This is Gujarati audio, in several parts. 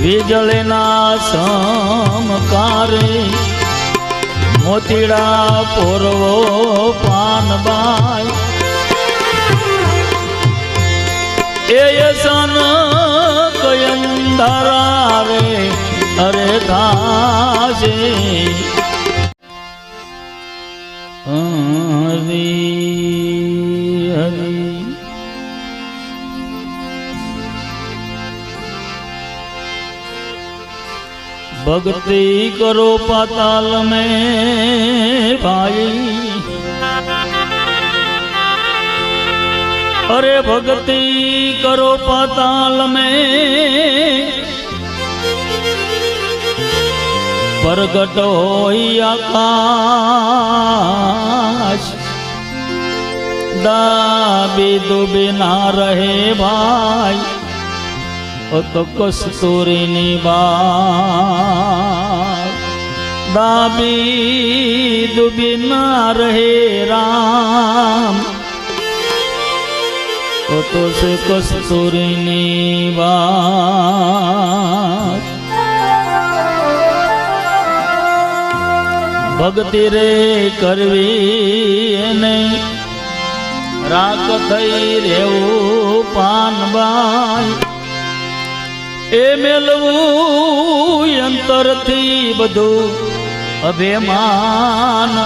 વીજળીના સમકારે મોતીડા પોરવો પાનબાઈ એ સન કયંધારા રે અરે થાશે હરી હરી भक्ति करो पाताल में भाई अरे भक्ति करो पाताल में प्रगट होई आकाश दाबी दुबी ना रहे भाई तो कस्तूरी नी बात दाबी दुबी ना रहे राम तो से कस्तूरी नी बात भक्ति रे करवी ने राग थई रेवू पानबाई ए मेलवू अंतर थी बधु अभिमान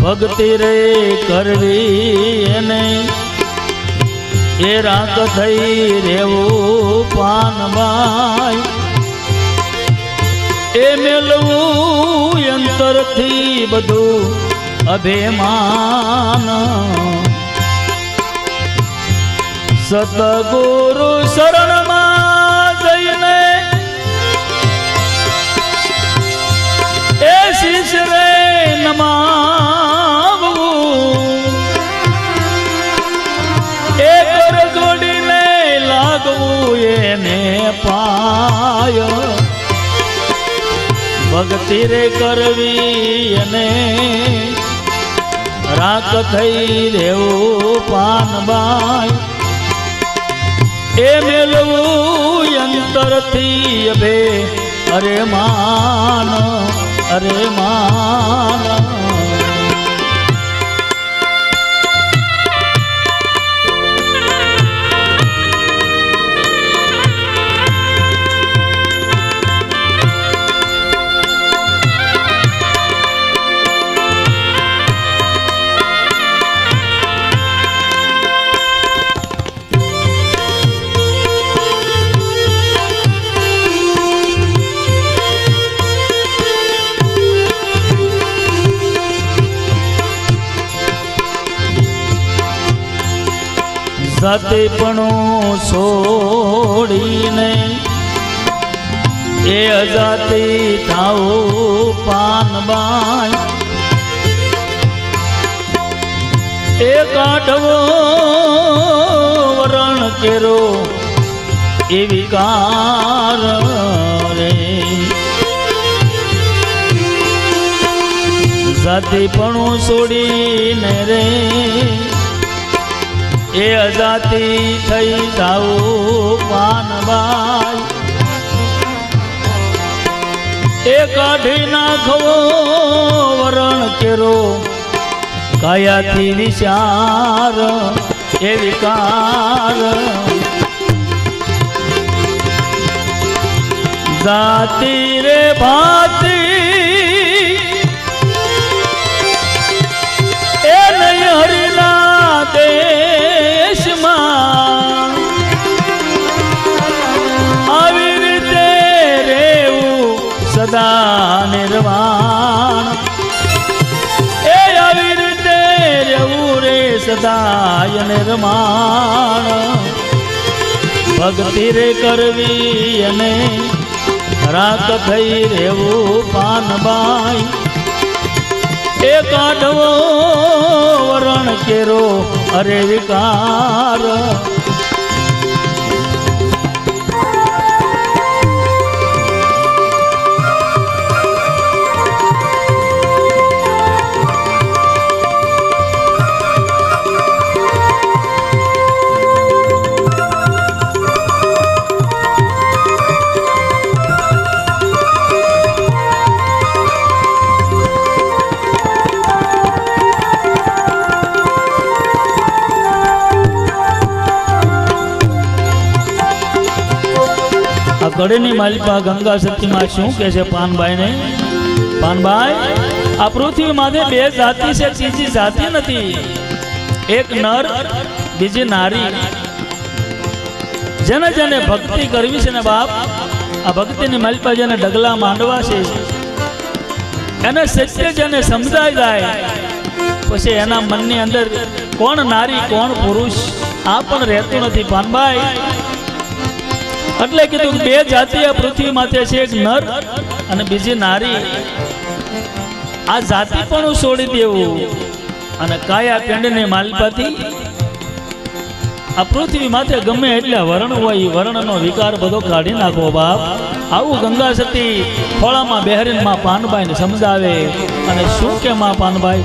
भक्ति रे करवी ने ए राग थई रेवू पानबाई ए मेलवू अंतर थी बधु अभिमान सतगुरु शरण में जईने ए शीश रे नमावू एक जोड़ी ने लागवू एने पाय भक्ति रे करवी ने राख थई रेवू पानबाई ए मेलवू अंतर थी अभे अरे मान अरे मान जातिपणो छोड़ीने ए अजाति थाओ पानबाई ए काढवो वरण केरो ए विकार रे जातिपणो छोड़ीने रे ए अजाति थई जाओ पानबाई ए काढ़ी नाखो वरण केरो काया थी विचार ए विकार जाति रे भाती ए नहीं हरिना दे सदा निर्वाण ए अवीर तेरऊ रे सदाय निर्माण भक्ति रे करवी ने राख थई रेवू पानबाई ए काढवो वरण केरो अरे विकार કડીની માલિકા ગંગા સતીમાં શું કહે છે પાનભાઈને? પાનભાઈ, આ પૃથ્વી માથે બે જાતિ છે, ત્રીજી જાતિ નથી. એક નર, બીજી નારી. જેને જેને ભક્તિ કરવી છે ને બાપ, આ ભક્તિની માલિકા જેને ડગલા માંડવા છે, એને સત્ય જેને સમજાઈ જાય, પછી એના મનની અંદર કોણ નારી કોણ પુરુષ આ પણ રહેતું નથી. પાનભાઈ, એટલે કીધું બે જાતિ આ પૃથ્વી માથે છે, એક નર અને બીજી નારી. આ જાતિ પણ છોડી દેવું અને કાયા પિંડની માલિકાથી આ પૃથ્વી માથે ગમે એટલા વર્ણ હોય, વર્ણનો વિકાર બધો કાઢી નાખો બાપ. આવું ગંગા સતી ખોળામાં બેહરીને માં પાનભાઈને સમજાવે. અને શું કે માં પાનભાઈ?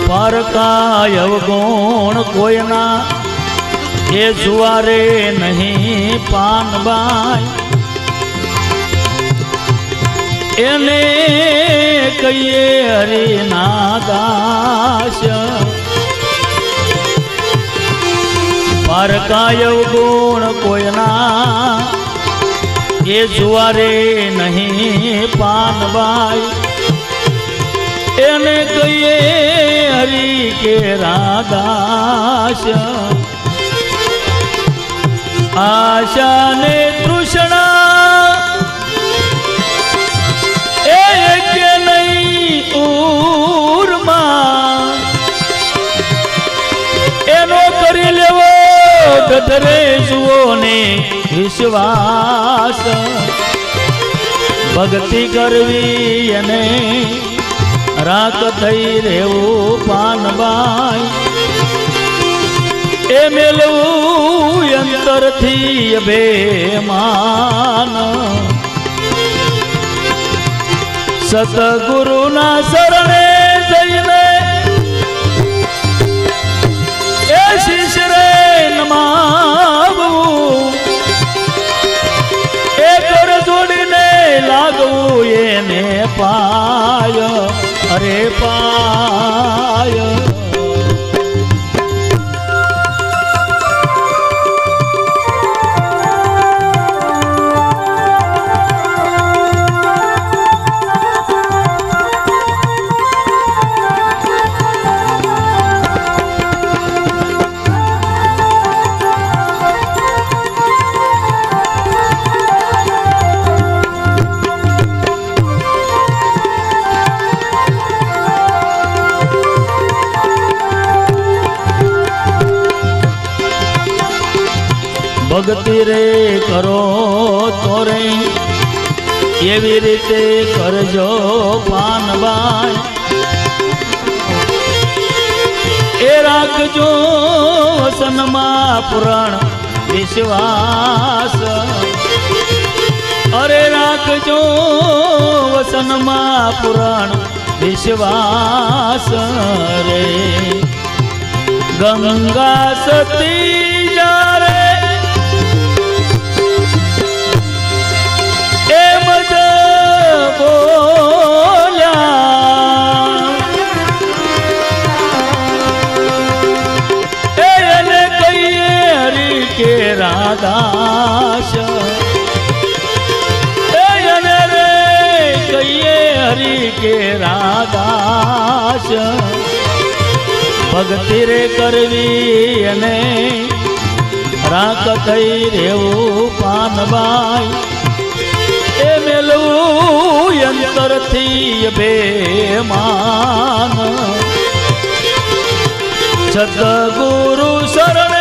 પારકાય અવગુણ કોઈના એ જુવારે નહીં પાનભાઈ. એને કહીએ હરિના દાસ. પારકાય અવગુણ કોઈના એ જુવારે નહીં પાનભાઈ. એને કહીએ હરિ કે રાદાસ. આશા ને તૃષ્ણા એ કે નહીં ઉરમાં, એનો કરી લેવો ગધરે જુઓ ને વિશ્વાસ. ભક્તિ કરવી એને રાત થઈ રેવું પાનભાઈ. એ મેલવું અંતરથી અભિમાન. સતગુરુના શરણે જઈને એ શિષ્યરે નમાવું. એ કર જોડીને લાગવું એને પાય. અરે પાય. ભક્તિ રે કરો તો રે એવી રીતે કરજો પાનભાઈ. એ રાખજો વસનમાં પુરાણ વિશ્વાસ. અરે રાખજો વસનમાં પુરાણ વિશ્વાસ. રે ગંગા સતી જારે રાદાસ. એને રે કહીએ હરિ કે રાદાસ. ભક્તિ રે કરવી અને રાખ થઈ રેવું પાનભાઈ. એ મેલવું અંતરથી અભિમાન. સતગુરુ શરણે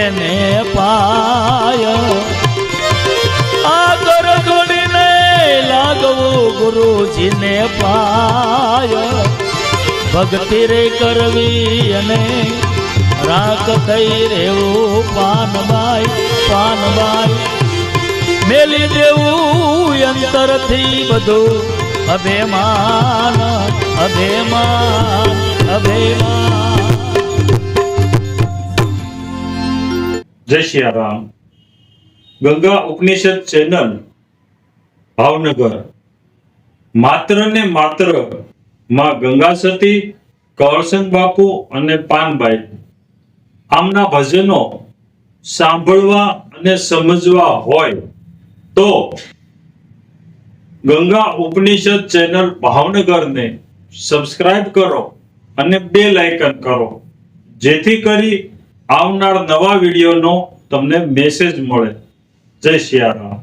એને પાય. આગર જોડીને લાગવું ગુરુજીને પાય. ભક્તિ રે કરવી અને રાખ થઈ રેવું પાનભાઈ. પાનભાઈ મેલી દેવું અંતરથી બધું અભિમાન અભિમાન અભિમાન. જય શ્રી રામ. ગંગા ઉપનિષદ ચેનલ ભાવનગર માત્ર ને માત્ર માં ગંગા સતી, કળશન બાપુ અને પાનબાઈ આમના ભજનો સાંભળવા અને સમજવા હોય તો ગંગા ઉપનિષદ ચેનલ ભાવનગરને સબસ્ક્રાઇબ કરો અને બેલ આઇકન કરો, જેથી કરી આવનાર નવા વિડીયોનો તમને મેસેજ મળે. જય શ્રી રામ.